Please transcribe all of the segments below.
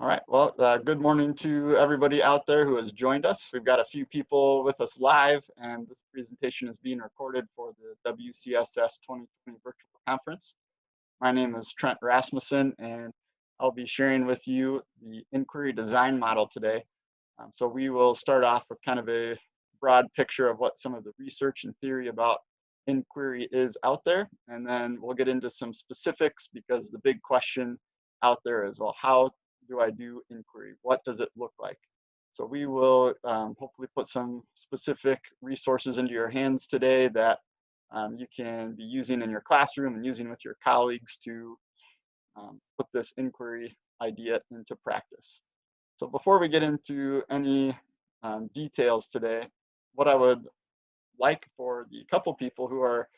All right. Well, good morning to everybody out there who has joined us. We've got a few people with us live, and this presentation is being recorded for the WCSS 2020 virtual conference. My name is Trent Rasmussen, and I'll be sharing with you the inquiry design model today. So we will start off with kind of a broad picture of what some of the research and theory about inquiry is out there, and then we'll get into some specifics because the big question out there is, well, how do I do inquiry? What does it look like? So we will hopefully put some specific resources into your hands today that you can be using in your classroom and using with your colleagues to put this inquiry idea into practice. So before we get into any details today, what I would like for the couple people who are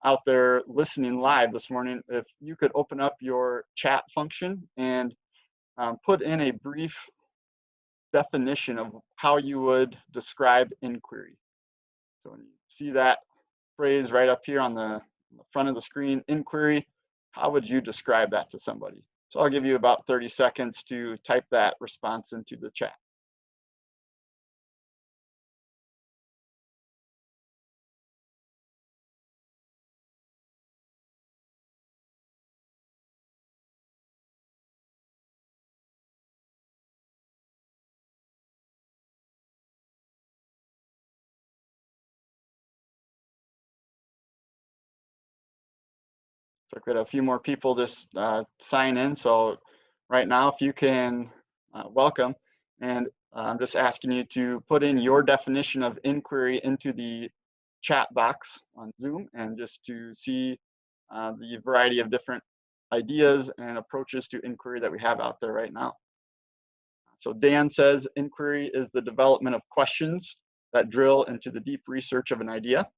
out there listening live this morning, if you could open up your chat function and put in a brief definition of how you would describe inquiry. So when you see that phrase right up here on the front of the screen, inquiry, how would you describe that to somebody? So I'll give you about 30 seconds to type that response into the chat. So we got a few more people just sign in. So right now, if you can welcome, and I'm just asking you to put in your definition of inquiry into the chat box on Zoom, and just to see the variety of different ideas and approaches to inquiry that we have out there right now. So Dan says inquiry is the development of questions that drill into the deep research of an idea.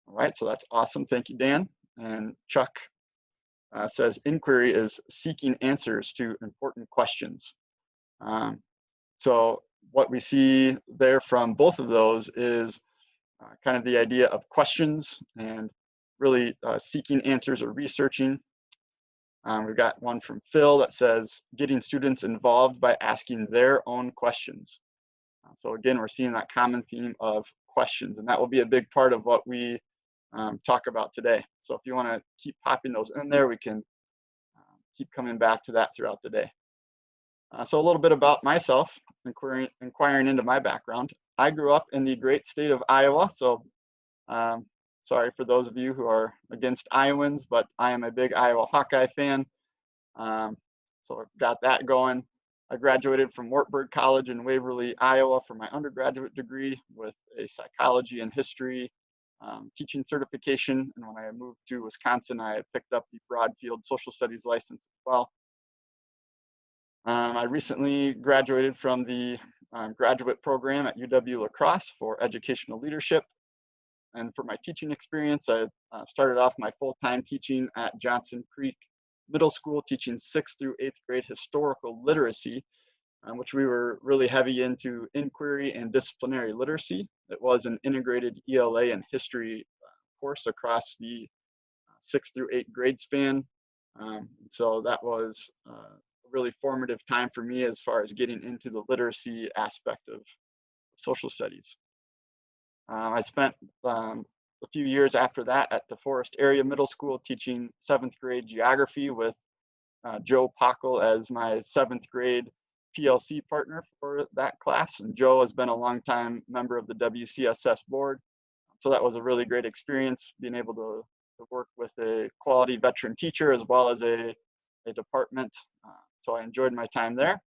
All right, so that's awesome. Thank you, Dan. And Chuck says inquiry is seeking answers to important questions. So what we see there from both of those is kind of the idea of questions and really seeking answers or researching. We've got one from Phil that says getting students involved by asking their own questions. So again, we're seeing that common theme of questions, and that will be a big part of what we talk about today. So if you want to keep popping those in there, we can keep coming back to that throughout the day. So a little bit about myself, inquiring into my background. I grew up in the great state of Iowa, so sorry for those of you who are against Iowans, but I am a big Iowa Hawkeye fan. So I've got that going. I graduated from Wartburg College in Waverly, Iowa for my undergraduate degree with a psychology and history teaching certification. And when I moved to Wisconsin, I picked up the Broadfield social studies license as well. I recently graduated from the graduate program at UW-La Crosse for educational leadership. And for my teaching experience, I started off my full-time teaching at Johnson Creek Middle School, teaching 6th through 8th grade historical literacy, which we were really heavy into inquiry and disciplinary literacy. It was an integrated ELA and history course across the 6th through 8th grade span. So that was a really formative time for me as far as getting into the literacy aspect of social studies. I spent a few years after that at DeForest Area Middle School teaching 7th grade geography with Joe Pockle as my 7th grade PLC partner for that class. And Joe has been a longtime member of the WCSS board. So that was a really great experience, being able to work with a quality veteran teacher as well as a department. So I enjoyed my time there.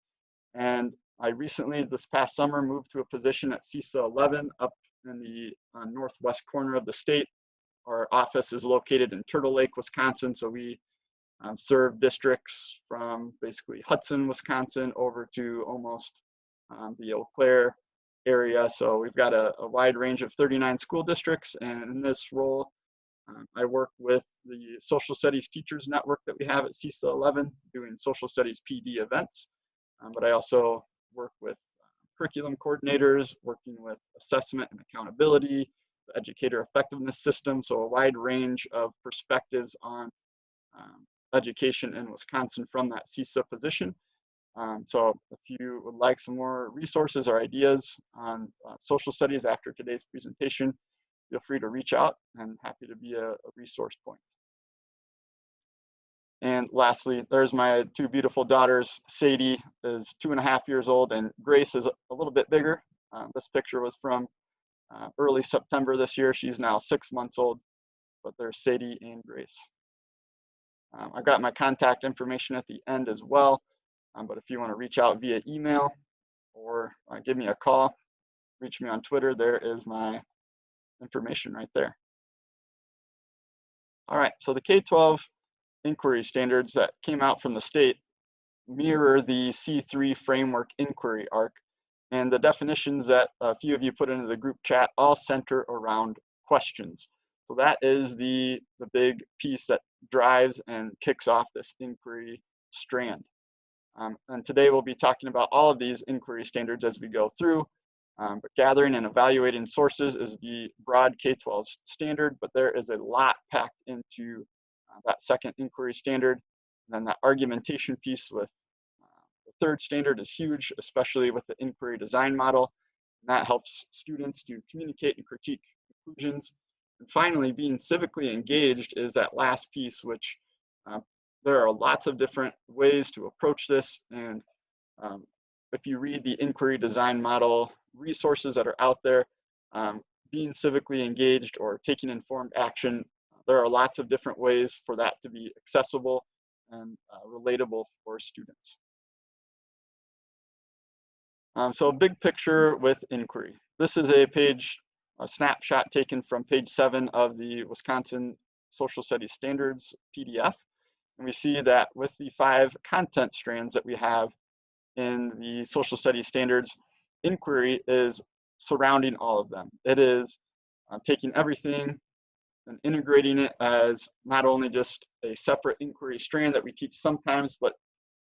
And I recently, this past summer, moved to a position at CESA 11 up in the northwest corner of the state. Our office is located in Turtle Lake, Wisconsin. So we serve districts from basically Hudson, Wisconsin, over to almost the Eau Claire area. So we've got a wide range of 39 school districts. And in this role, I work with the social studies teachers network that we have at CESA 11, doing social studies PD events. But I also work with curriculum coordinators, working with assessment and accountability, the educator effectiveness system, so a wide range of perspectives on education in Wisconsin from that CESA position. So if you would like some more resources or ideas on social studies after today's presentation, feel free to reach out. I'm happy to be a resource point. And lastly, there's my two beautiful daughters. Sadie is 2.5 years old, and Grace is a little bit bigger. This picture was from early September this year. She's now 6 months old, but there's Sadie and Grace. I've got my contact information at the end as well, but if you want to reach out via email or give me a call, reach me on Twitter, there is my information right there. All right, so the K-12 inquiry standards that came out from the state mirror the C3 framework inquiry arc, and the definitions that a few of you put into the group chat all center around questions. So that is the big piece that drives and kicks off this inquiry strand. And today we'll be talking about all of these inquiry standards as we go through. But gathering and evaluating sources is the broad K-12 standard, but there is a lot packed into that second inquiry standard. And then that argumentation piece with the third standard is huge, especially with the inquiry design model. And that helps students to communicate and critique conclusions. And finally, being civically engaged is that last piece, which there are lots of different ways to approach this. And if you read the inquiry design model resources that are out there, being civically engaged or taking informed action, there are lots of different ways for that to be accessible and relatable for students. So big picture with inquiry. This is a snapshot taken from page 7 of the Wisconsin Social Studies Standards PDF. And we see that with the 5 content strands that we have in the social studies standards, inquiry is surrounding all of them. It is taking everything and integrating it as not only just a separate inquiry strand that we teach sometimes, but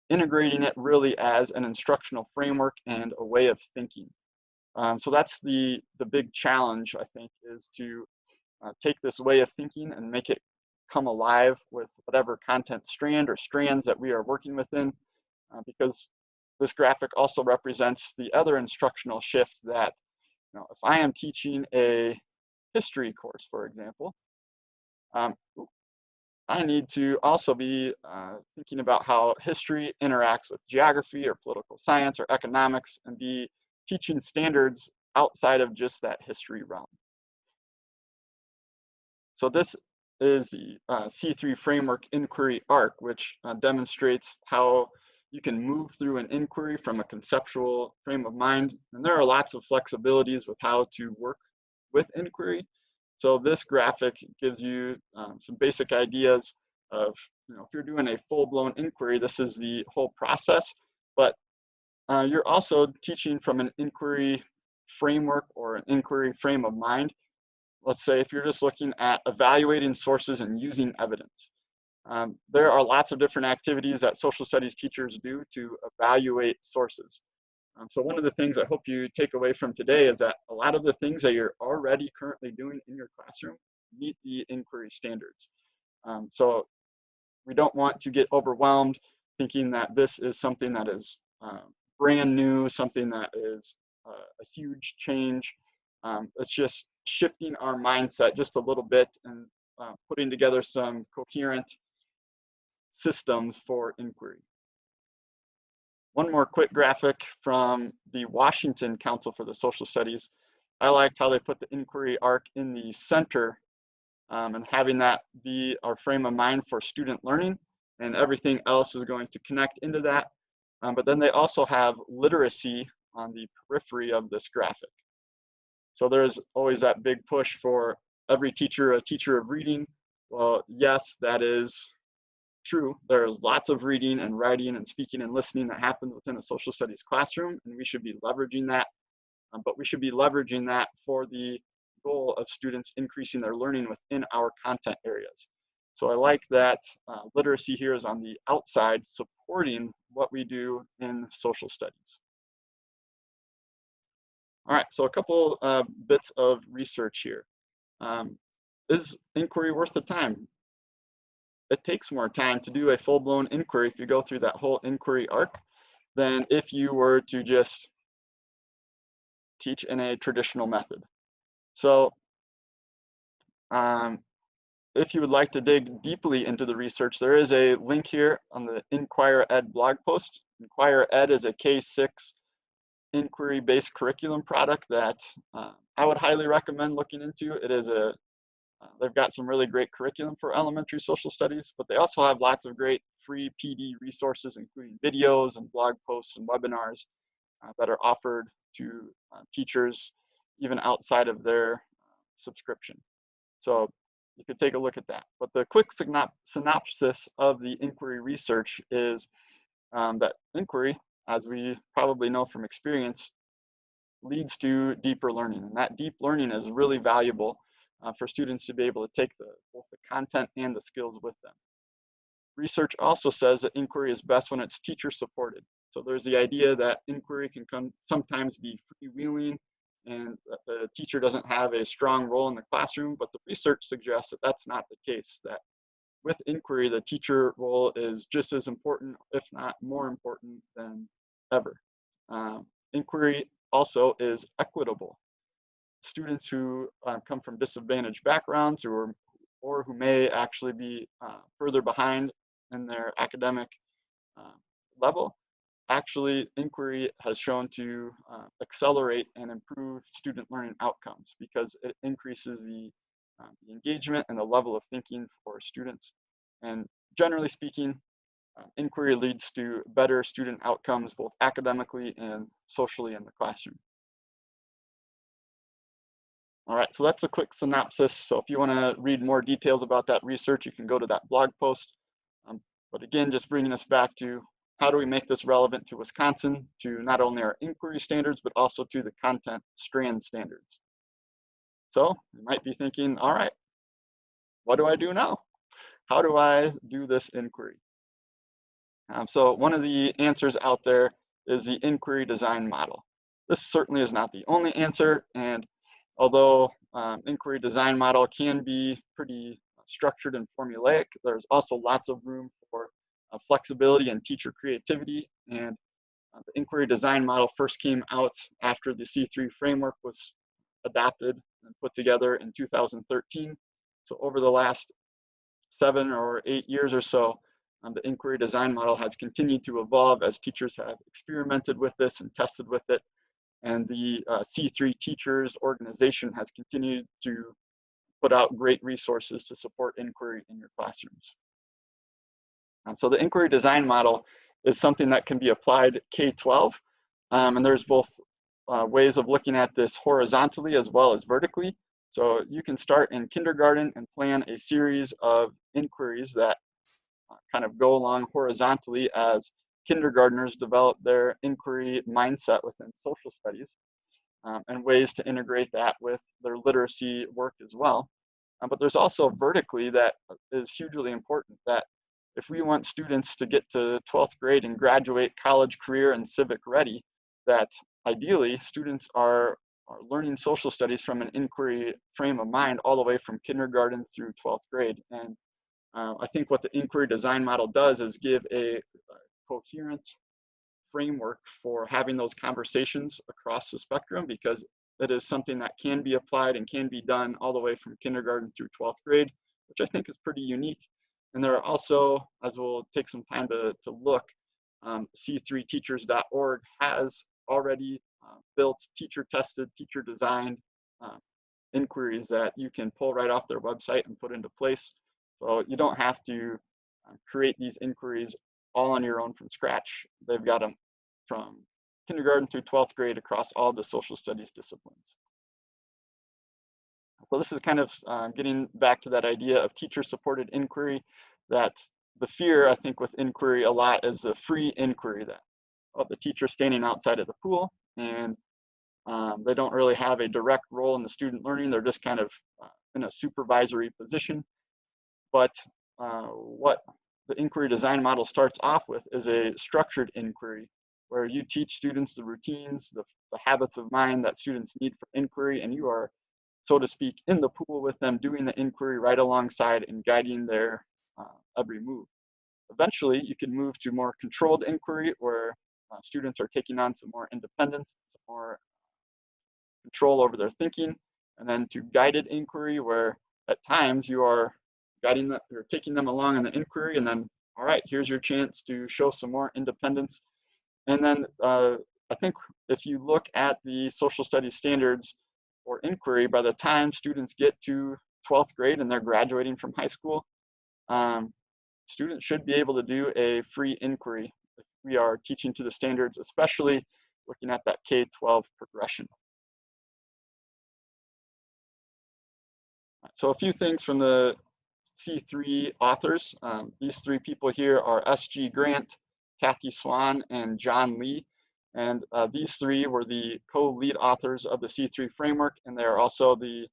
integrating it really as an instructional framework and a way of thinking. So that's the big challenge, I think, is to take this way of thinking and make it come alive with whatever content strand or strands that we are working within, because this graphic also represents the other instructional shift that, if I am teaching a history course, for example, I need to also be thinking about how history interacts with geography or political science or economics, and be teaching standards outside of just that history realm. So this is the C3 framework inquiry arc, which demonstrates how you can move through an inquiry from a conceptual frame of mind. And there are lots of flexibilities with how to work with inquiry. So this graphic gives you some basic ideas of, if you're doing a full-blown inquiry, this is the whole process, but you're also teaching from an inquiry framework or an inquiry frame of mind. Let's say if you're just looking at evaluating sources and using evidence. There are lots of different activities that social studies teachers do to evaluate sources. So one of the things I hope you take away from today is that a lot of the things that you're already currently doing in your classroom meet the inquiry standards. So we don't want to get overwhelmed thinking that this is something that is brand new, something that is a huge change. It's just shifting our mindset just a little bit and putting together some coherent systems for inquiry. One more quick graphic from the Washington Council for the Social Studies. I liked how they put the inquiry arc in the center and having that be our frame of mind for student learning, and everything else is going to connect into that. But then they also have literacy on the periphery of this graphic. So there's always that big push for every teacher, a teacher of reading. Well, yes, that is true. There's lots of reading and writing and speaking and listening that happens within a social studies classroom, and we should be leveraging that. But we should be leveraging that for the goal of students increasing their learning within our content areas. So I like that literacy here is on the outside, supporting what we do in social studies. All right, so a couple bits of research here. Is inquiry worth the time? It takes more time to do a full-blown inquiry if you go through that whole inquiry arc than if you were to just teach in a traditional method. So if you would like to dig deeply into the research, there is a link here on the Inquire Ed blog post. Inquire Ed is a K-6 inquiry-based curriculum product that I would highly recommend looking into. It is they've got some really great curriculum for elementary social studies, but they also have lots of great free PD resources, including videos and blog posts and webinars that are offered to teachers even outside of their subscription. So you could take a look at that. But the quick synopsis of the inquiry research is that inquiry, as we probably know from experience, leads to deeper learning. And that deep learning is really valuable for students to be able to take both the content and the skills with them. Research also says that inquiry is best when it's teacher supported. So there's the idea that inquiry can sometimes be freewheeling and that the teacher doesn't have a strong role in the classroom, but the research suggests that that's not the case, that with inquiry, the teacher role is just as important, if not more important than ever. Inquiry also is equitable. Students who come from disadvantaged backgrounds or who may actually be further behind in their academic level, actually inquiry has shown to accelerate and improve student learning outcomes because it increases the engagement and the level of thinking for students. And generally speaking, inquiry leads to better student outcomes both academically and socially in the classroom. All right, so that's a quick synopsis. So if you want to read more details about that research, you can go to that blog post. But again, just bringing us back to how do we make this relevant to Wisconsin, to not only our inquiry standards, but also to the content strand standards. So you might be thinking, all right, what do I do now? How do I do this inquiry? So one of the answers out there is the inquiry design model. This certainly is not the only answer, and although inquiry design model can be pretty structured and formulaic, there's also lots of room for flexibility and teacher creativity. And the inquiry design model first came out after the C3 framework was adopted and put together in 2013. So over the last 7 or 8 years or so, the inquiry design model has continued to evolve as teachers have experimented with this and tested with it. And the C3 Teachers organization has continued to put out great resources to support inquiry in your classrooms. So the inquiry design model is something that can be applied K-12. And there's both ways of looking at this horizontally as well as vertically. So you can start in kindergarten and plan a series of inquiries that kind of go along horizontally as kindergartners develop their inquiry mindset within social studies, and ways to integrate that with their literacy work as well. But there's also vertically that is hugely important, that if we want students to get to 12th grade and graduate college, career, and civic ready, that ideally students are learning social studies from an inquiry frame of mind all the way from kindergarten through 12th grade. And I think what the inquiry design model does is give a coherent framework for having those conversations across the spectrum, because it is something that can be applied and can be done all the way from kindergarten through 12th grade, which I think is pretty unique. And there are also, as we'll take some time to look, c3teachers.org has already built teacher-tested, teacher-designed inquiries that you can pull right off their website and put into place. So you don't have to create these inquiries all on your own from scratch. They've got them from kindergarten through 12th grade across all the social studies disciplines. So this is kind of getting back to that idea of teacher-supported inquiry, that the fear, I think, with inquiry a lot is the free inquiry, that the teacher standing outside of the pool and they don't really have a direct role in the student learning. They're just kind of in a supervisory position. But what the inquiry design model starts off with is a structured inquiry, where you teach students the routines, the habits of mind that students need for inquiry, and you are, so to speak, in the pool with them doing the inquiry right alongside and guiding their every move. Eventually, you can move to more controlled inquiry, where students are taking on some more independence, some more control over their thinking, and then to guided inquiry, where at times you are guiding them, you're taking them along in the inquiry, and then, all right, here's your chance to show some more independence. And then I think if you look at the social studies standards or inquiry, by the time students get to 12th grade and they're graduating from high school, students should be able to do a free inquiry if we are teaching to the standards, especially looking at that K-12 progression. So a few things from the C3 authors. These three people here are S.G. Grant, Kathy Swan, and John Lee. And these three were the co-lead authors of the C3 framework, and they are also the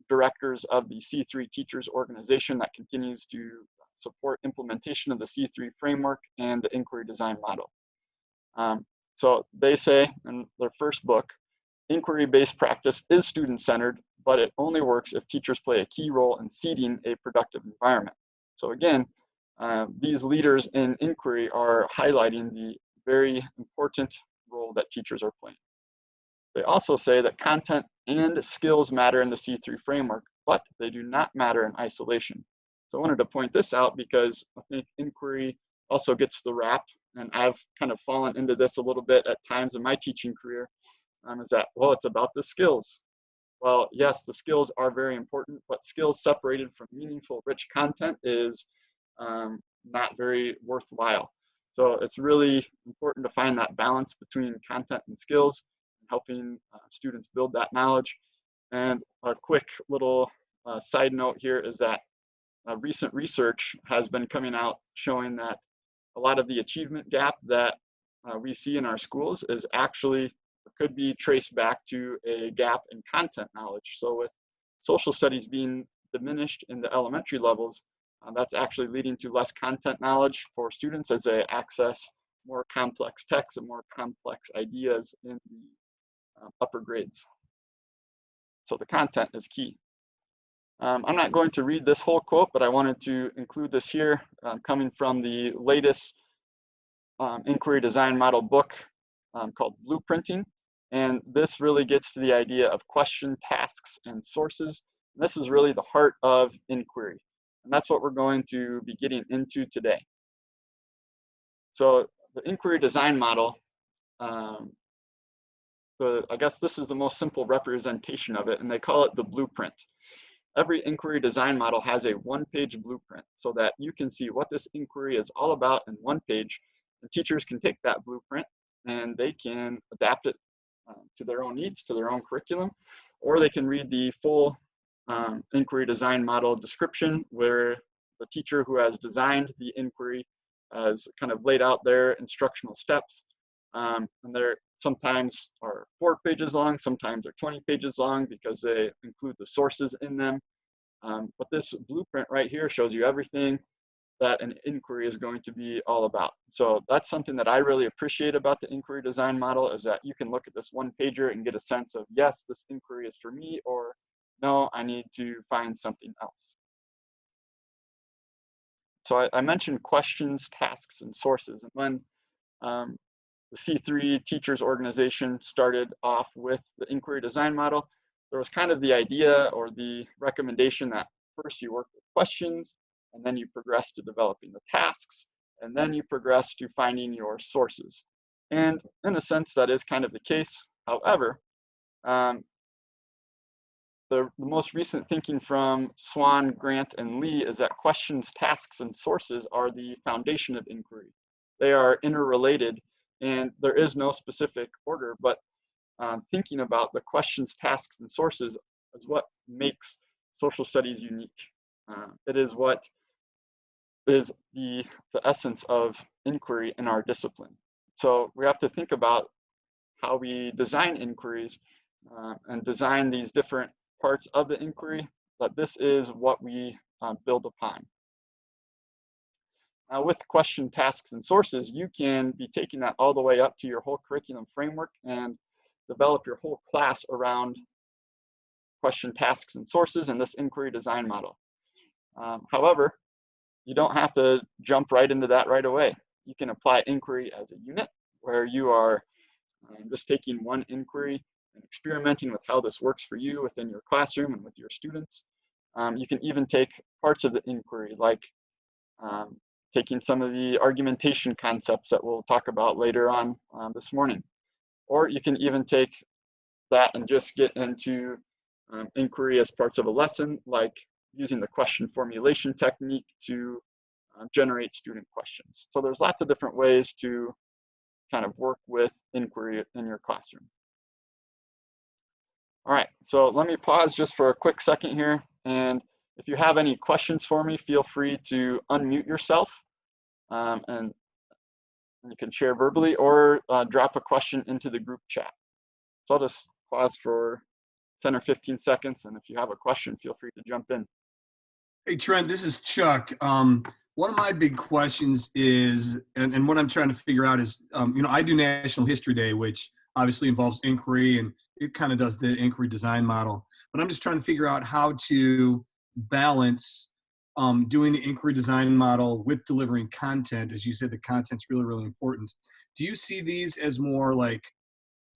directors of the C3 Teachers Organization that continues to support implementation of the C3 framework and the inquiry design model. So they say in their first book, inquiry-based practice is student-centered, but it only works if teachers play a key role in seeding a productive environment. So again, these leaders in inquiry are highlighting the very important role that teachers are playing. They also say that content and skills matter in the C3 framework, but they do not matter in isolation. So I wanted to point this out because I think inquiry also gets the rap, and I've kind of fallen into this a little bit at times in my teaching career, is that, well, it's about the skills. Well, yes, the skills are very important, but skills separated from meaningful, rich content is not very worthwhile. So it's really important to find that balance between content and skills, helping students build that knowledge. And a quick little side note here is that recent research has been coming out showing that a lot of the achievement gap that we see in our schools is actually could be traced back to a gap in content knowledge. So with social studies being diminished in the elementary levels, that's actually leading to less content knowledge for students as they access more complex texts and more complex ideas in the upper grades. So the content is key. I'm not going to read this whole quote, but I wanted to include this here, coming from the latest inquiry design model book called Blueprinting. And this really gets to the idea of question, tasks, and sources. And this is really the heart of inquiry. And that's what we're going to be getting into today. So the inquiry design model, I guess this is the most simple representation of it, and they call it the blueprint. Every inquiry design model has a one-page blueprint so that you can see what this inquiry is all about in one page. And teachers can take that blueprint and they can adapt it to their own needs, to their own curriculum, or they can read the full inquiry design model description where the teacher who has designed the inquiry has kind of laid out their instructional steps. And they're sometimes are 4 pages long, sometimes they're 20 pages long because they include the sources in them. But this blueprint right here shows you everything that an inquiry is going to be all about. So that's something that I really appreciate about the inquiry design model, is that you can look at this one pager and get a sense of, yes, this inquiry is for me, or no, I need to find something else. So I mentioned questions, tasks, and sources. And when the C3 Teachers Organization started off with the inquiry design model, there was kind of the idea or the recommendation that first you work with questions, and then you progress to developing the tasks, and then you progress to finding your sources. And in a sense, that is kind of the case. However, the most recent thinking from Swan, Grant, and Lee is that questions, tasks, and sources are the foundation of inquiry. They are interrelated, and there is no specific order, but thinking about the questions, tasks, and sources is what makes social studies unique. It is what is the essence of inquiry in our discipline. So we have to think about how we design inquiries and design these different parts of the inquiry, but this is what we build upon. Now with question, tasks, and sources, you can be taking that all the way up to your whole curriculum framework and develop your whole class around question, tasks, and sources in this inquiry design model. However, you don't have to jump right into that right away. You can apply inquiry as a unit, where you are just taking one inquiry and experimenting with how this works for you within your classroom and with your students. You can even take parts of the inquiry, like taking some of the argumentation concepts that we'll talk about later on this morning. Or you can even take that and just get into inquiry as parts of a lesson, like using the question formulation technique to generate student questions. So there's lots of different ways to kind of work with inquiry in your classroom. All right, so let me pause just for a quick second here. And if you have any questions for me, feel free to unmute yourself and you can share verbally or drop a question into the group chat. So I'll just pause for 10 or 15 seconds. And if you have a question, feel free to jump in. Hey, Trent, this is Chuck. One of my big questions is, and what I'm trying to figure out is, I do National History Day, which obviously involves inquiry, and it kind of does the inquiry design model. But I'm just trying to figure out how to balance doing the inquiry design model with delivering content. As you said, the content's really, really important. Do you see these as more like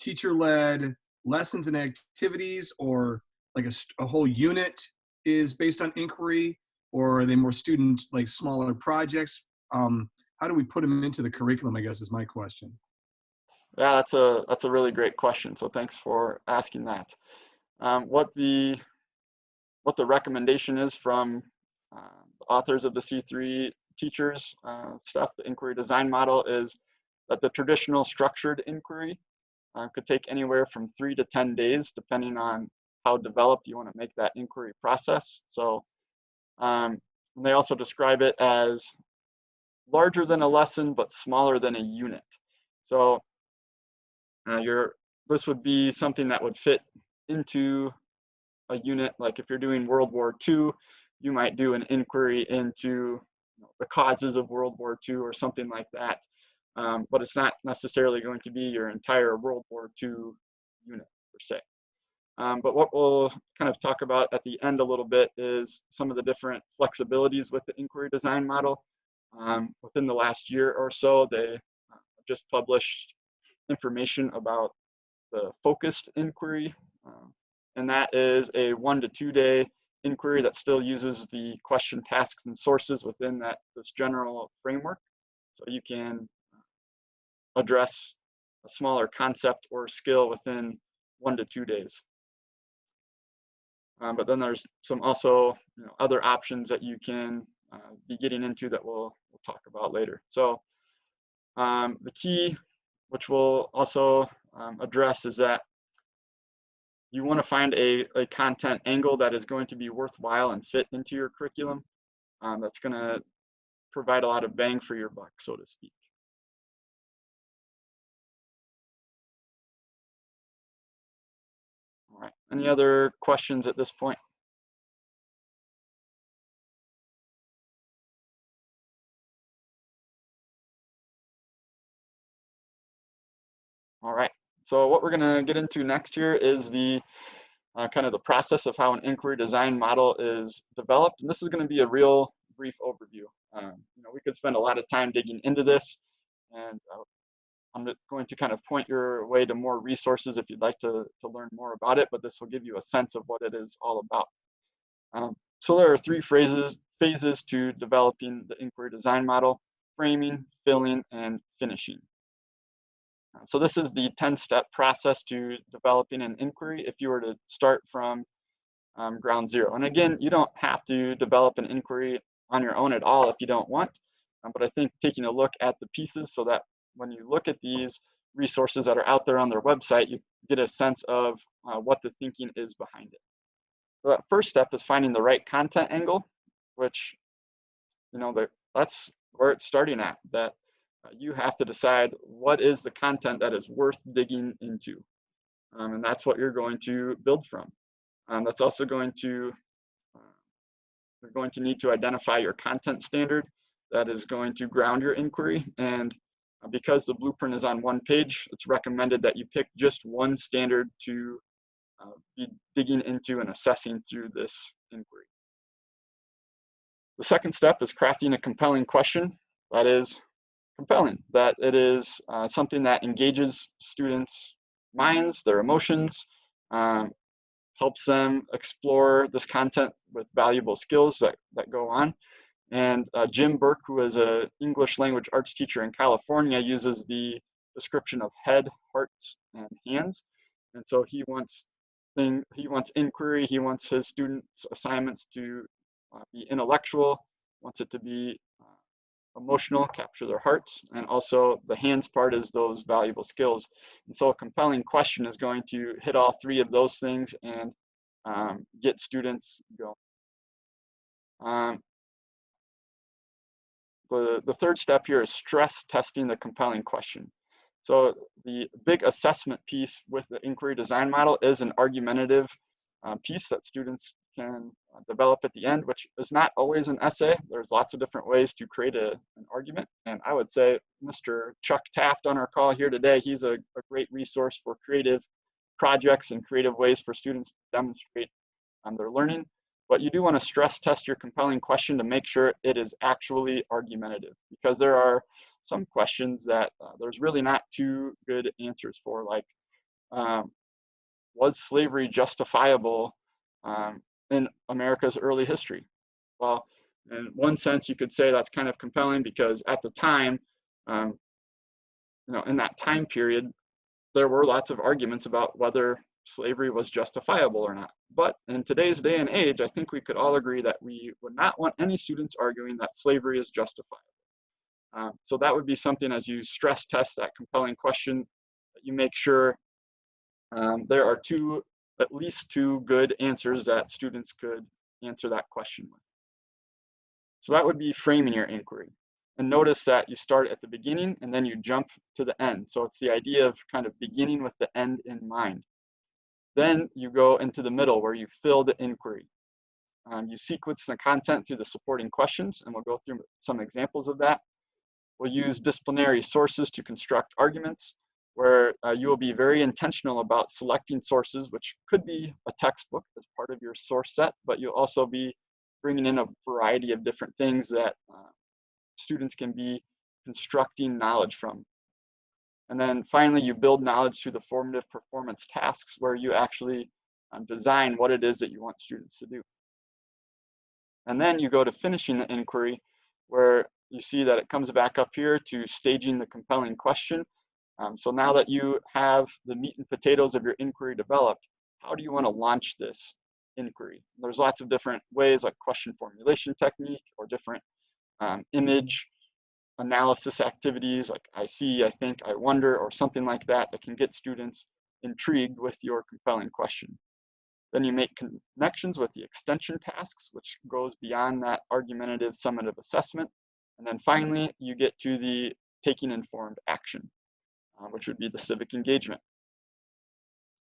teacher-led lessons and activities, or like a whole unit is based on inquiry, or are they more student, like smaller projects? How do we put them into the curriculum, I guess, is my question. Yeah, that's a really great question. So thanks for asking that. What the recommendation is from the authors of the C3 teachers stuff, the inquiry design model, is that the traditional structured inquiry could take anywhere from 3 to 10 days, depending on how developed you want to make that inquiry process. So they also describe it as larger than a lesson, but smaller than a unit. So this would be something that would fit into a unit. Like if you're doing World War II, you might do an inquiry into the causes of World War II or something like that. But it's not necessarily going to be your entire World War II unit per se. But what we'll kind of talk about at the end a little bit is some of the different flexibilities with the inquiry design model. Within the last year or so, they just published information about the focused inquiry, and that is a 1 to 2 day inquiry that still uses the question, tasks, and sources within this general framework. So you can address a smaller concept or skill within 1 to 2 days. But then there's some also other options that you can be getting into that we'll talk about later. So the key, which we'll also address, is that you want to find a content angle that is going to be worthwhile and fit into your curriculum. That's going to provide a lot of bang for your buck, so to speak. All right, any other questions at this point? All right, so what we're gonna get into next here is the kind of the process of how an inquiry design model is developed. And this is gonna be a real brief overview. We could spend a lot of time digging into this, and I'm going to kind of point your way to more resources if you'd like to learn more about it, but this will give you a sense of what it is all about. So there are 3 phases to developing the inquiry design model: framing, filling, and finishing. So this is the 10-step process to developing an inquiry if you were to start from ground zero. And again, you don't have to develop an inquiry on your own at all if you don't want, but I think taking a look at the pieces so that when you look at these resources that are out there on their website, you get a sense of what the thinking is behind it. So that first step is finding the right content angle, which, that's where it's starting at, that you have to decide what is the content that is worth digging into. And that's what you're going to build from. That's also going to, you're going to need to identify your content standard that is going to ground your inquiry. And because the blueprint is on one page, it's recommended that you pick just one standard to be digging into and assessing through this inquiry. The second step is crafting a compelling question. That is, compelling, that it is something that engages students' minds, their emotions, um, helps them explore this content with valuable skills that go on. And Jim Burke, who is an English language arts teacher in California, uses the description of head, hearts, and hands. And so he wants inquiry. He wants his students' assignments to be intellectual, wants it to be emotional, capture their hearts, and also the hands part is those valuable skills. And so a compelling question is going to hit all three of those things and get students going. The third step here is stress testing the compelling question. So the big assessment piece with the inquiry design model is an argumentative piece that students can develop at the end, which is not always an essay. There's lots of different ways to create an argument. And I would say Mr. Chuck Taft on our call here today, he's a great resource for creative projects and creative ways for students to demonstrate their learning. But you do want to stress test your compelling question to make sure it is actually argumentative, because there are some questions that there's really not two good answers for, like, was slavery justifiable in America's early history? Well, in one sense, you could say that's kind of compelling because at the time, in that time period, there were lots of arguments about whether slavery was justifiable or not. But in today's day and age, I think we could all agree that we would not want any students arguing that slavery is justifiable. So that would be something, as you stress test that compelling question, that you make sure there are at least two good answers that students could answer that question with. So that would be framing your inquiry. And notice that you start at the beginning and then you jump to the end. So it's the idea of kind of beginning with the end in mind. Then you go into the middle where you fill the inquiry. You sequence the content through the supporting questions, and we'll go through some examples of that. We'll use disciplinary sources to construct arguments, where you will be very intentional about selecting sources, which could be a textbook as part of your source set, but you'll also be bringing in a variety of different things that students can be constructing knowledge from. And then finally, you build knowledge through the formative performance tasks, where you actually design what it is that you want students to do. And then you go to finishing the inquiry, where you see that it comes back up here to staging the compelling question. So now that you have the meat and potatoes of your inquiry developed, how do you want to launch this inquiry? There's lots of different ways, like question formulation technique or different image analysis activities, like I see, I think, I wonder, or something like that, that can get students intrigued with your compelling question. Then you make connections with the extension tasks, which goes beyond that argumentative summative assessment. And then finally, you get to the taking informed action, which would be the civic engagement.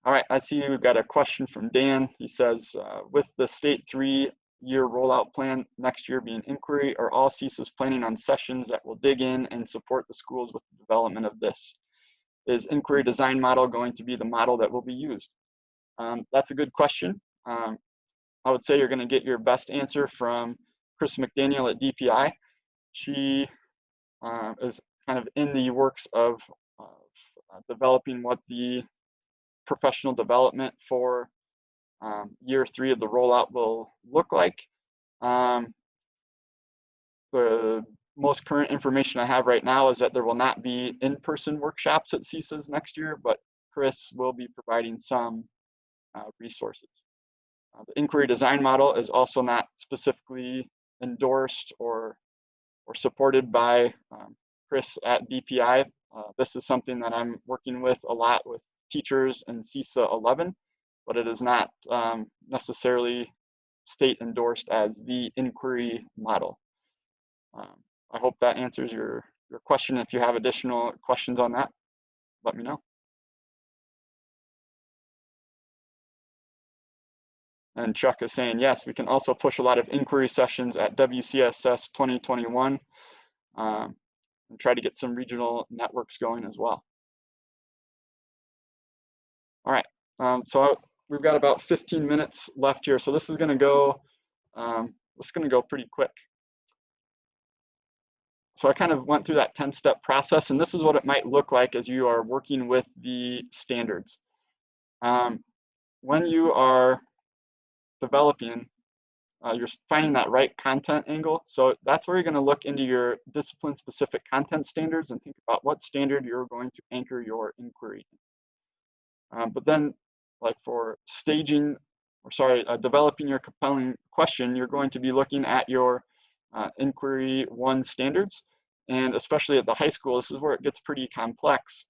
All right, I see we've got a question from Dan. He says, with the state 3-year rollout plan next year being inquiry, are all CESAs planning on sessions that will dig in and support the schools with the development of this? Is inquiry design model going to be the model that will be used? That's a good question. I would say you're going to get your best answer from Chris McDaniel at DPI. She is kind of in the works of developing what the professional development for year 3 of the rollout will look like. The most current information I have right now is that there will not be in-person workshops at CESAs next year, but Chris will be providing some resources. The inquiry design model is also not specifically endorsed or supported by Chris at DPI. This is something that I'm working with a lot with teachers in CESA 11, but it is not necessarily state endorsed as the inquiry model. I hope that answers your question. If you have additional questions on that, let me know. And Chuck is saying, yes, we can also push a lot of inquiry sessions at WCSS 2021 and try to get some regional networks going as well. All right, so we've got about 15 minutes left here. So this is gonna go pretty quick. so I kind of went through that 10-step process, and this is what it might look like as you are working with the standards. When you are developing, you're finding that right content angle. So that's where you're going to look into your discipline-specific content standards and think about what standard you're going to anchor your inquiry. But then, like for staging, developing your compelling question, you're going to be looking at your inquiry 1 standards. And especially at the high school, this is where it gets pretty complex,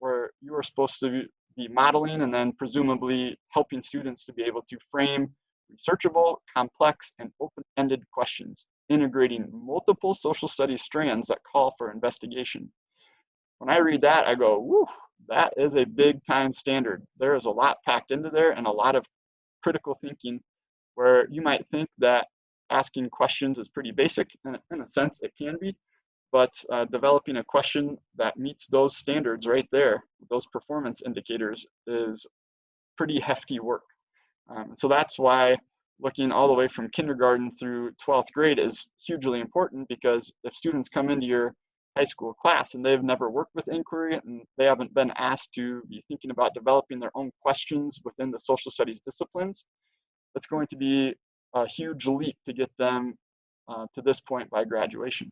where you are supposed to be modeling and then presumably helping students to be able to frame researchable, complex, and open-ended questions, integrating multiple social studies strands that call for investigation. When I read that, I go, whew, that is a big time standard. There is a lot packed into there and a lot of critical thinking, where you might think that asking questions is pretty basic. And in a sense, it can be. But developing a question that meets those standards right there, those performance indicators, is pretty hefty work. So that's why looking all the way from kindergarten through 12th grade is hugely important, because if students come into your high school class and they've never worked with inquiry and they haven't been asked to be thinking about developing their own questions within the social studies disciplines, it's going to be a huge leap to get them to this point by graduation.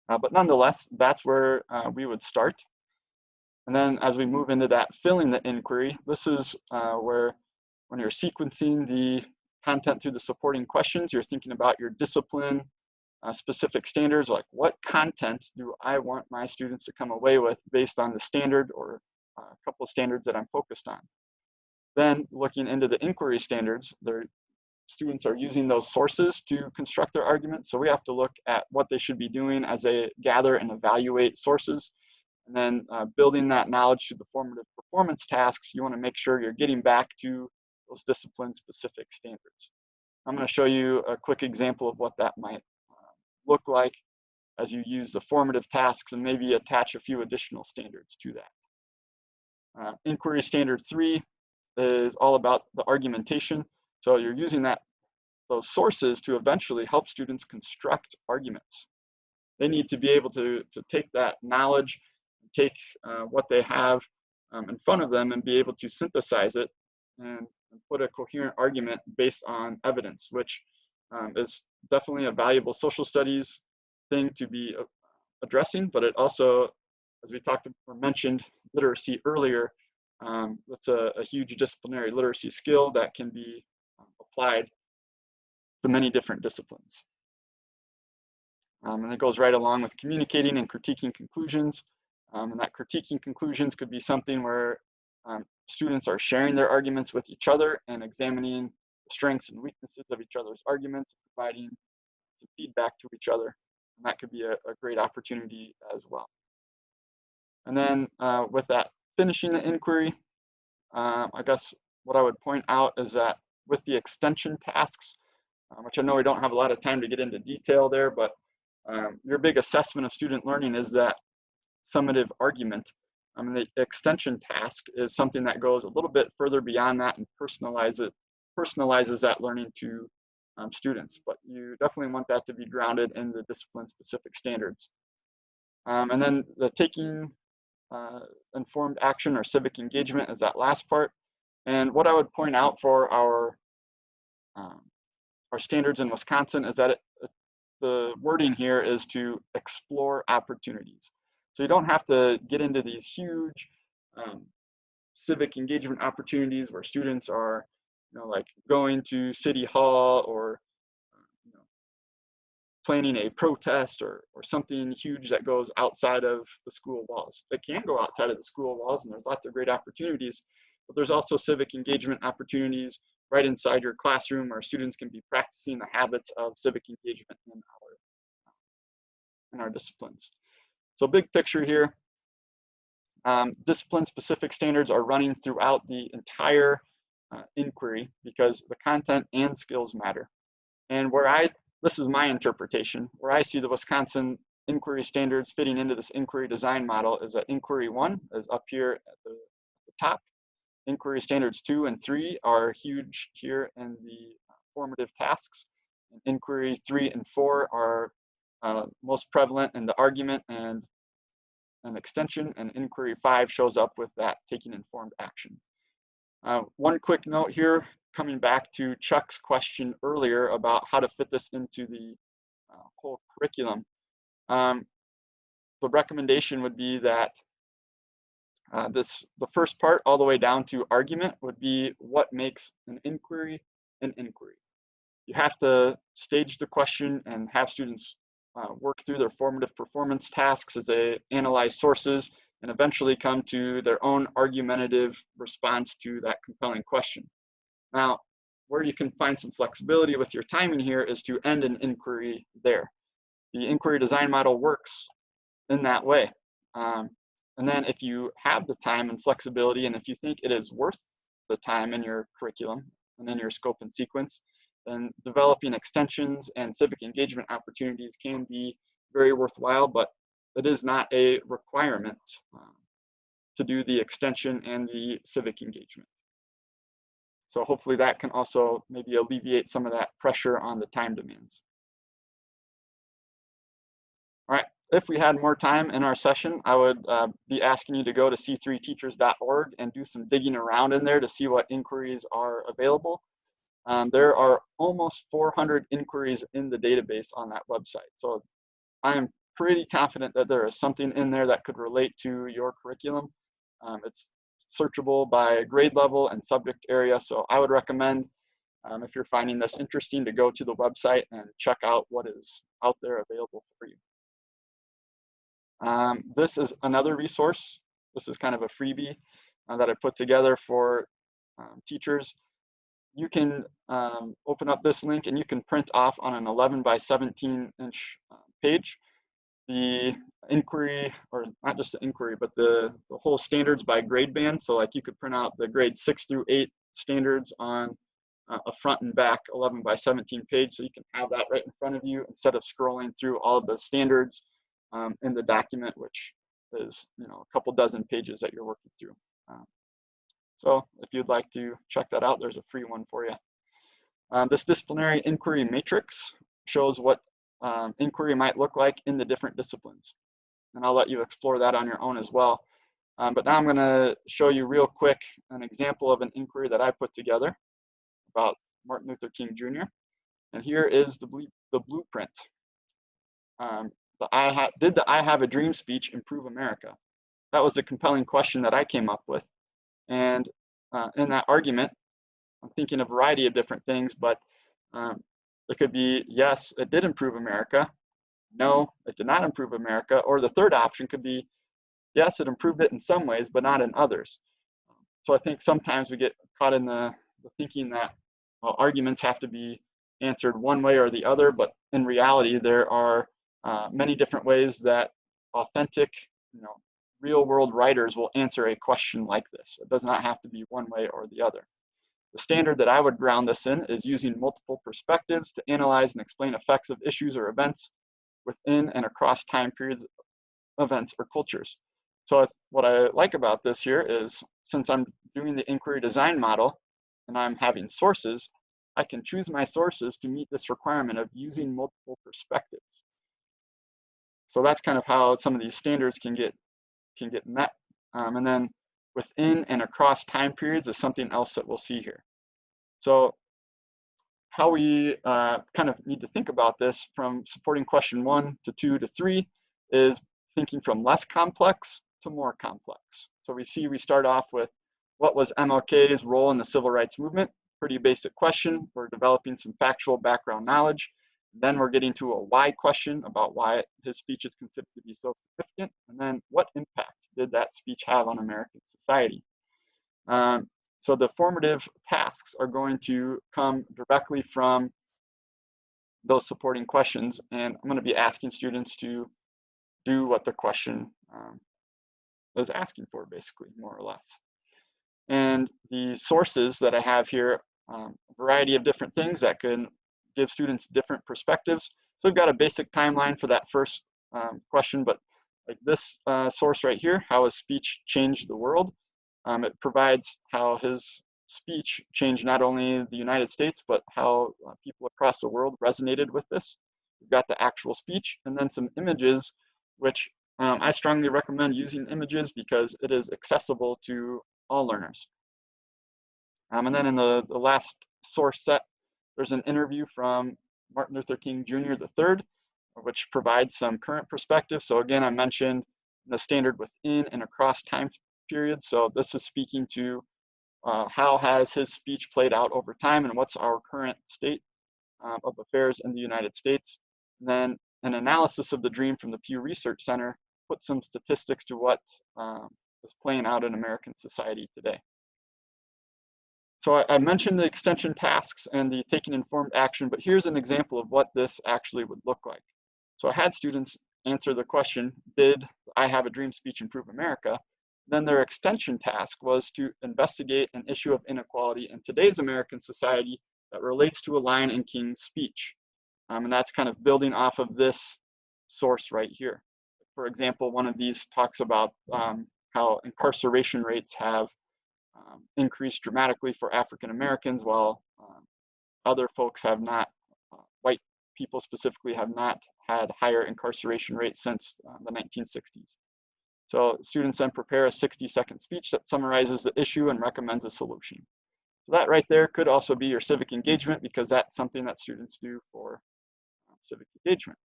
But nonetheless, that's where we would start. And then as we move into that filling the inquiry, this is where when you're sequencing the content through the supporting questions, you're thinking about your discipline specific standards, like what content do I want my students to come away with based on the standard or a couple of standards that I'm focused on. Then looking into the inquiry standards, their students are using those sources to construct their argument. So we have to look at what they should be doing as they gather and evaluate sources. And then building that knowledge through the formative performance tasks, you want to make sure you're getting back to those discipline-specific standards. I'm going to show you a quick example of what that might look like as you use the formative tasks and maybe attach a few additional standards to that. Inquiry standard 3 is all about the argumentation. So you're using those sources to eventually help students construct arguments. They need to be able to take that knowledge, take what they have in front of them and be able to synthesize it and put a coherent argument based on evidence, which is definitely a valuable social studies thing to be addressing, but it also, as we talked or mentioned literacy earlier, that's a huge disciplinary literacy skill that can be applied to many different disciplines. And it goes right along with communicating and critiquing conclusions. And that critiquing conclusions could be something where students are sharing their arguments with each other and examining the strengths and weaknesses of each other's arguments, providing some feedback to each other. And that could be a great opportunity as well. And then with that, finishing the inquiry, I guess what I would point out is that with the extension tasks, which I know we don't have a lot of time to get into detail there, but your big assessment of student learning is that summative argument. The extension task is something that goes a little bit further beyond that and personalizes that learning to students. But you definitely want that to be grounded in the discipline-specific standards. And then the taking informed action or civic engagement is that last part. And what I would point out for our standards in Wisconsin is that the wording here is to explore opportunities. So you don't have to get into these huge civic engagement opportunities where students are, like going to City Hall or planning a protest or something huge that goes outside of the school walls. It can go outside of the school walls, and there's lots of great opportunities, but there's also civic engagement opportunities right inside your classroom where students can be practicing the habits of civic engagement in our disciplines. So big picture here, discipline-specific standards are running throughout the entire inquiry because the content and skills matter. And this is my interpretation, where I see the Wisconsin inquiry standards fitting into this inquiry design model is that inquiry 1 is up here at the top. Inquiry standards 2 and 3 are huge here in the formative tasks. And inquiry 3 and 4 are most prevalent in the argument and an extension, and inquiry 5 shows up with that taking informed action. One quick note here, coming back to Chuck's question earlier about how to fit this into the whole curriculum. The recommendation would be that the first part all the way down to argument would be what makes an inquiry an inquiry. You have to stage the question and have students work through their formative performance tasks as they analyze sources and eventually come to their own argumentative response to that compelling question. Now, where you can find some flexibility with your timing here is to end an inquiry there. The inquiry design model works in that way. And then if you have the time and flexibility, and if you think it is worth the time in your curriculum and in your scope and sequence, then developing extensions and civic engagement opportunities can be very worthwhile, but it is not a requirement to do the extension and the civic engagement. So hopefully that can also maybe alleviate some of that pressure on the time demands. All right, if we had more time in our session, I would be asking you to go to c3teachers.org and do some digging around in there to see what inquiries are available. There are almost 400 inquiries in the database on that website. So I am pretty confident that there is something in there that could relate to your curriculum. It's searchable by grade level and subject area. So I would recommend, if you're finding this interesting, to go to the website and check out what is out there available for you. This is another resource. This is kind of a freebie that I put together for teachers. You can open up this link and you can print off on an 11 by 17 inch page the inquiry, or not just the inquiry, but the whole standards by grade band. So like you could print out the grade 6 through 8 standards on a front and back 11 by 17 page. So you can have that right in front of you instead of scrolling through all of the standards in the document, which is a couple dozen pages that you're working through. So if you'd like to check that out, there's a free one for you. This disciplinary inquiry matrix shows what inquiry might look like in the different disciplines. And I'll let you explore that on your own as well. But now I'm going to show you real quick an example of an inquiry that I put together about Martin Luther King Jr. And here is the blueprint. Did the I Have a Dream speech improve America? That was a compelling question that I came up with. And in that argument, I'm thinking a variety of different things, but it could be, yes, it did improve America. No, it did not improve America. Or the third option could be, yes, it improved it in some ways, but not in others. So I think sometimes we get caught in the thinking that arguments have to be answered one way or the other, but in reality, there are many different ways that authentic, real world writers will answer a question like this. It does not have to be one way or the other. The standard that I would ground this in is using multiple perspectives to analyze and explain effects of issues or events within and across time periods, events, or cultures. So what I like about this here is, since I'm doing the inquiry design model and I'm having sources, I can choose my sources to meet this requirement of using multiple perspectives. So that's kind of how some of these standards can get met. And then within and across time periods is something else that we'll see here. So how we kind of need to think about this from supporting question 1 to 2 to 3 is thinking from less complex to more complex. So we start off with, what was MLK's role in the civil rights movement? Pretty basic question. We're developing some factual background knowledge. Then we're getting to a why question about why his speech is considered to be so significant. And then what impact did that speech have on American society? So the formative tasks are going to come directly from those supporting questions. And I'm going to be asking students to do what the question is asking for, basically, more or less. And the sources that I have here, a variety of different things that can give students different perspectives. So we've got a basic timeline for that first question, but like this source right here, how his speech changed the world. It provides how his speech changed not only the United States, but how people across the world resonated with this. We've got the actual speech, and then some images, which I strongly recommend using images because it is accessible to all learners. And then in the last source set, there's an interview from Martin Luther King Jr. III, which provides some current perspective. So again, I mentioned the standard within and across time periods. So this is speaking to how has his speech played out over time and what's our current state of affairs in the United States. And then an analysis of the dream from the Pew Research Center put some statistics to what is playing out in American society today. So I mentioned the extension tasks and the taking informed action, but here's an example of what this actually would look like. So I had students answer the question, did I have a dream speech improve America? Then their extension task was to investigate an issue of inequality in today's American society that relates to a line in King's speech. And that's kind of building off of this source right here. For example, one of these talks about how incarceration rates have increased dramatically for African Americans, while other folks have not, white people specifically have not had higher incarceration rates since the 1960s. So students then prepare a 60-second speech that summarizes the issue and recommends a solution. So that right there could also be your civic engagement, because that's something that students do for civic engagement.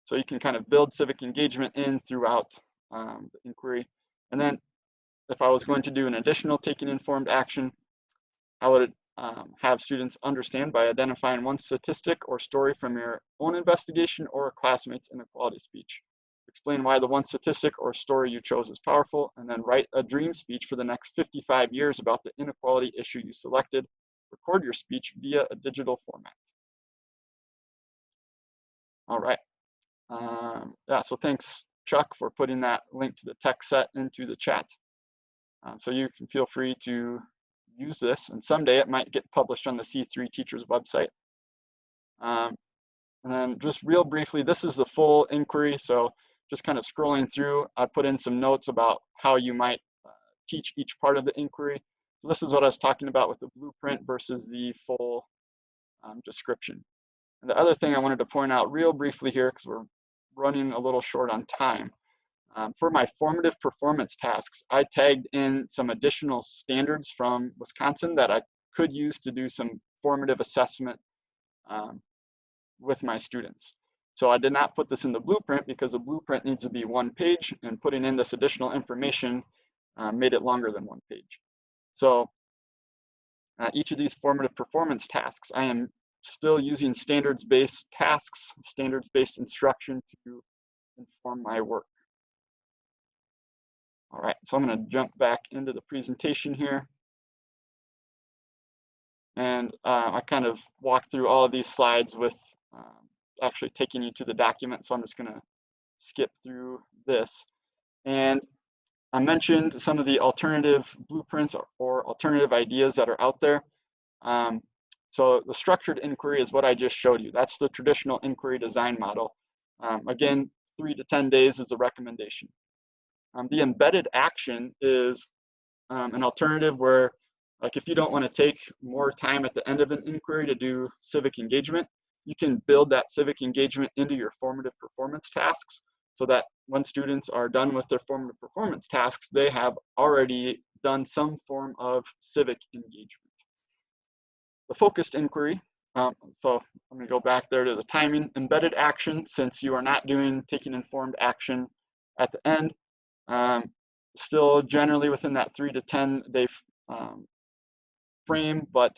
So you can kind of build civic engagement in throughout the inquiry. And then if I was going to do an additional taking informed action, I would have students understand by identifying one statistic or story from your own investigation or a classmate's inequality speech. Explain why the one statistic or story you chose is powerful, and then write a dream speech for the next 55 years about the inequality issue you selected. Record your speech via a digital format. All right. Yeah, so thanks, Chuck, for putting that link to the text set into the chat. So you can feel free to use this, and someday it might get published on the C3 Teachers website. And then just real briefly, this is the full inquiry. So just kind of scrolling through, I put in some notes about how you might teach each part of the inquiry. So this is what I was talking about with the blueprint versus the full description. And the other thing I wanted to point out real briefly here, because we're running a little short on time, for my formative performance tasks, I tagged in some additional standards from Wisconsin that I could use to do some formative assessment with my students. So I did not put this in the blueprint because the blueprint needs to be 1 page, and putting in this additional information made it longer than 1 page. So each of these formative performance tasks, I am still using standards-based tasks, standards-based instruction to inform my work. All right, so I'm going to jump back into the presentation here. And I kind of walk through all of these slides with actually taking you to the document. So I'm just going to skip through this. And I mentioned some of the alternative blueprints or alternative ideas that are out there. So the structured inquiry is what I just showed you. That's the traditional inquiry design model. Again, 3 to 10 days is a recommendation. The embedded action is an alternative where, like, if you don't want to take more time at the end of an inquiry to do civic engagement, you can build that civic engagement into your formative performance tasks, so that when students are done with their formative performance tasks, they have already done some form of civic engagement. The focused inquiry, so I'm going to go back there to the timing. Embedded action, since you are not doing taking informed action at the end, still generally within that 3 to 10 day frame, but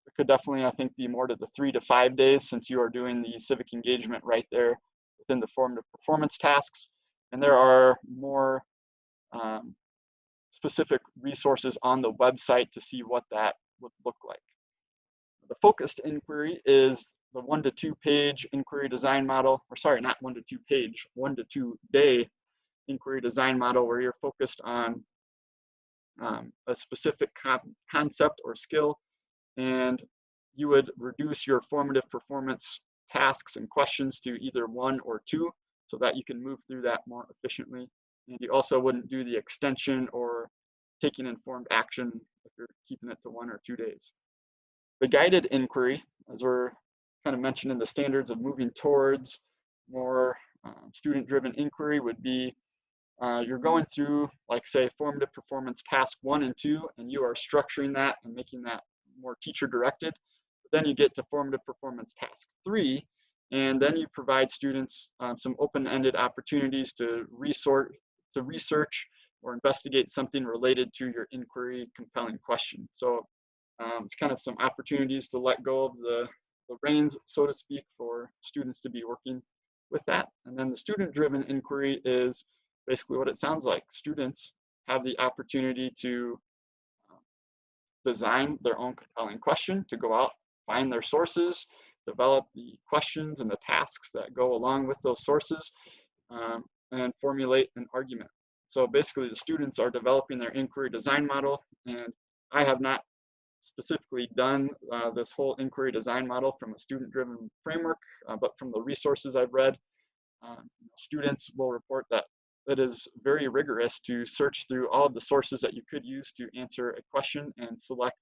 it could definitely, I think, be more to the 3 to 5 days, since you are doing the civic engagement right there within the formative performance tasks. And there are more specific resources on the website to see what that would look like. The focused inquiry is the 1 to 2 page inquiry design model, or sorry, not 1 to 2 page, 1 to 2 day inquiry design model, where you're focused on a specific concept or skill, and you would reduce your formative performance tasks and questions to either 1 or 2, so that you can move through that more efficiently. And you also wouldn't do the extension or taking informed action if you're keeping it to 1 or 2 days. The guided inquiry, as we're kind of mentioned in the standards of moving towards more student-driven inquiry would be you're going through, like say, formative performance task 1 and 2, and you are structuring that and making that more teacher-directed. Then you get to formative performance task 3, and then you provide students some open-ended opportunities to research or investigate something related to your inquiry compelling question. So it's kind of some opportunities to let go of the reins, so to speak, for students to be working with that. And then the student-driven inquiry is basically what it sounds like. Students have the opportunity to design their own compelling question, to go out, find their sources, develop the questions and the tasks that go along with those sources, and formulate an argument. So basically the students are developing their inquiry design model, and I have not specifically done this whole inquiry design model from a student-driven framework, but from the resources I've read, students will report that it is very rigorous to search through all of the sources that you could use to answer a question and select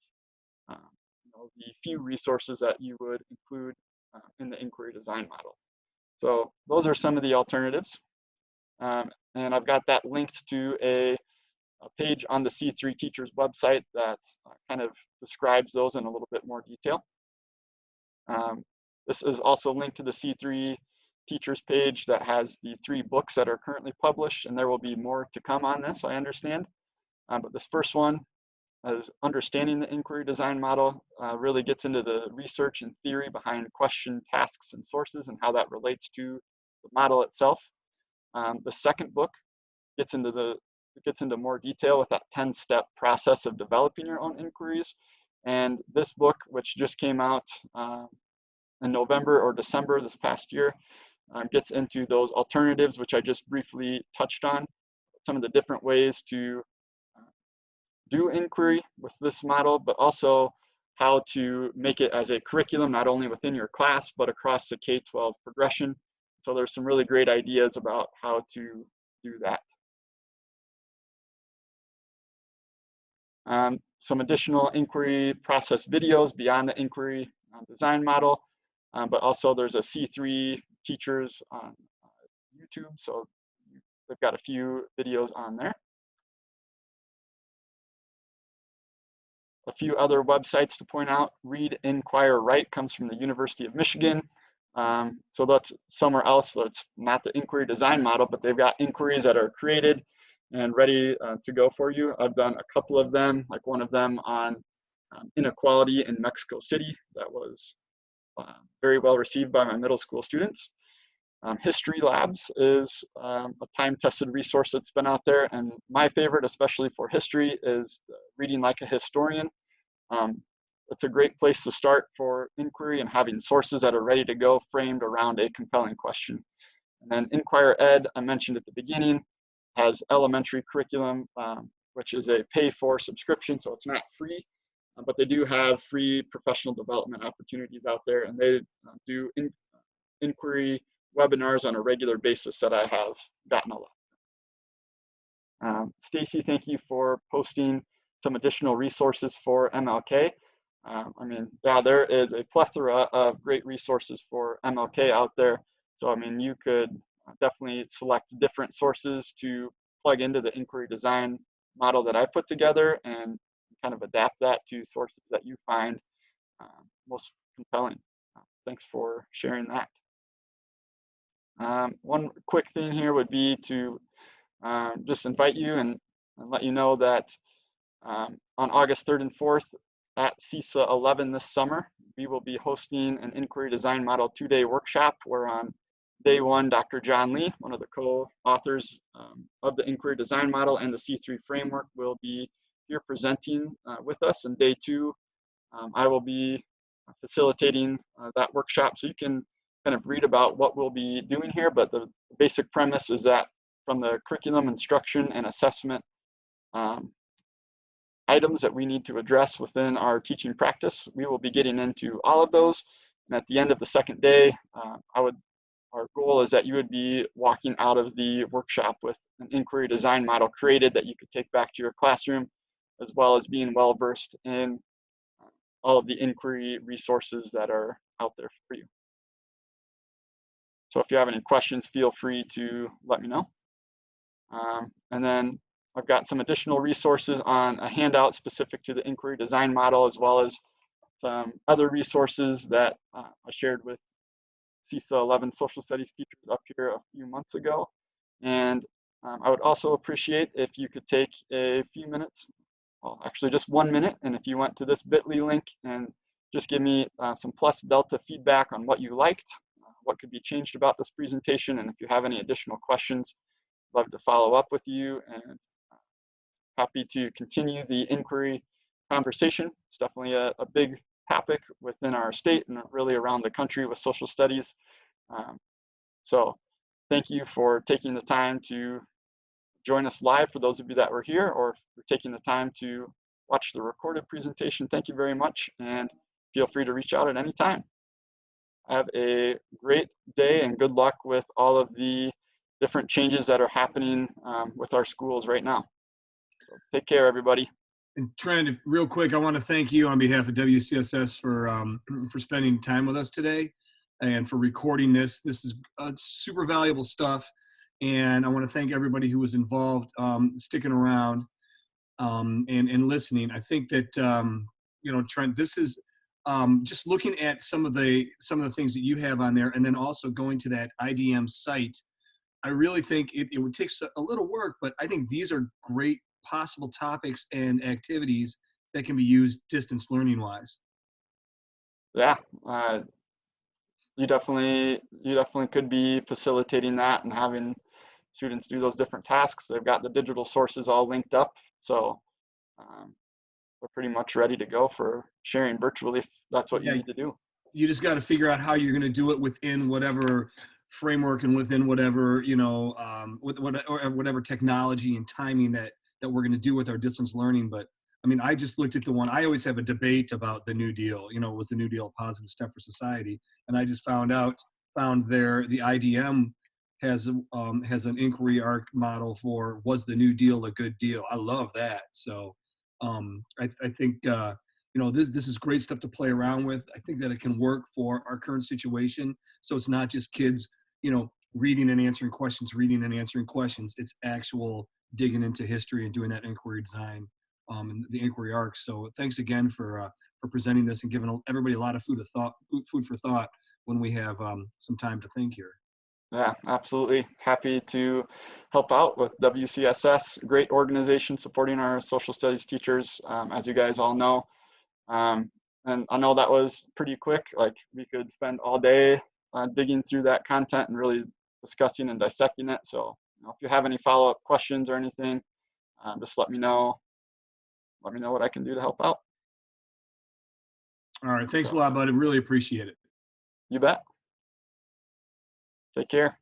the few resources that you would include in the inquiry design model. So those are some of the alternatives. And I've got that linked to a page on the C3 Teachers website that kind of describes those in a little bit more detail. This is also linked to the C3 Teachers page that has the 3 books that are currently published, and there will be more to come on this, I understand. But this first one is Understanding the Inquiry Design Model, really gets into the research and theory behind question, tasks, and sources and how that relates to the model itself. The second book gets into more detail with that 10-step process of developing your own inquiries. And this book, which just came out in November or December this past year, gets into those alternatives, which I just briefly touched on, some of the different ways to do inquiry with this model, but also how to make it as a curriculum, not only within your class, but across the K-12 progression. So there's some really great ideas about how to do that. Some additional inquiry process videos beyond the inquiry design model, but also there's a C3 Teachers on YouTube, so they've got a few videos on there. A few other websites to point out: Read, Inquire, Write comes from the University of Michigan. So that's somewhere else that's not the inquiry design model, but they've got inquiries that are created and ready to go for you. I've done a couple of them, like one of them on inequality in Mexico City that was very well received by my middle school students. History Labs is a time-tested resource that's been out there, and my favorite, especially for history, is Reading Like a Historian. It's a great place to start for inquiry and having sources that are ready to go, framed around a compelling question. And then Inquire Ed, I mentioned at the beginning, has elementary curriculum, which is a pay-for subscription, so it's not free, but they do have free professional development opportunities out there, and they do inquiry webinars on a regular basis that I have gotten a lot. Stacy, thank you for posting some additional resources for MLK. I mean, yeah, there is a plethora of great resources for MLK out there. So, I mean, you could definitely select different sources to plug into the inquiry design model that I put together and kind of adapt that to sources that you find most compelling. Thanks for sharing that. One quick thing here would be to just invite you and let you know that on August 3rd and 4th at CESA 11 this summer, we will be hosting an Inquiry Design Model 2-day workshop where on day 1, Dr. John Lee, one of the co-authors of the Inquiry Design Model and the C3 framework, will be here presenting with us. And day 2, I will be facilitating that workshop. So you can kind of read about what we'll be doing here, but the basic premise is that from the curriculum, instruction, and assessment items that we need to address within our teaching practice, we will be getting into all of those. And at the end of the second day, our goal is that you would be walking out of the workshop with an inquiry design model created that you could take back to your classroom, as well as being well versed in all of the inquiry resources that are out there for you. So if you have any questions, feel free to let me know. And then I've got some additional resources on a handout specific to the inquiry design model, as well as some other resources that I shared with CESA 11 social studies teachers up here a few months ago. And I would also appreciate if you could take a few minutes, well, actually just 1 minute, and if you went to this bit.ly link and just give me some plus delta feedback on what you liked, what could be changed about this presentation, and if you have any additional questions, love to follow up with you, and happy to continue the inquiry conversation. It's definitely a big topic within our state and really around the country with social studies. So thank you for taking the time to join us live for those of you that were here, or for taking the time to watch the recorded presentation. Thank you very much, and feel free to reach out at any time. Have a great day and good luck with all of the different changes that are happening with our schools right now. So take care, everybody. And Trent, real quick, I want to thank you on behalf of WCSS for spending time with us today and for recording this. This is super valuable stuff, and I want to thank everybody who was involved, sticking around and listening. I think that Trent, this is just looking at some of the things that you have on there, and then also going to that IDM site. I really think it would take a little work, but I think these are great possible topics and activities that can be used distance learning wise. Yeah, you definitely could be facilitating that and having students do those different tasks. They've got the digital sources all linked up, so we're pretty much ready to go for sharing virtually if that's what you need to do. You just got to figure out how you're going to do it within whatever framework and within whatever whatever technology and timing that we're going to do with our distance learning. But I mean, I just looked at the one. I always have a debate about the New Deal. Was the New Deal a positive step for society? And I just found there the IDM has an inquiry arc model for, was the New Deal a good deal? I love that. So I think this is great stuff to play around with. I think that it can work for our current situation. So it's not just kids, reading and answering questions. It's actual digging into history and doing that inquiry design and the inquiry arc. So thanks again for presenting this and giving everybody a lot of food for thought when we have some time to think here. Yeah, absolutely. Happy to help out with WCSS, great organization supporting our social studies teachers, as you guys all know. And I know that was pretty quick. Like, we could spend all day digging through that content and really discussing and dissecting it. So if you have any follow-up questions or anything, just let me know. Let me know what I can do to help out. All right. Thanks a lot, buddy. Really appreciate it. You bet. Take care.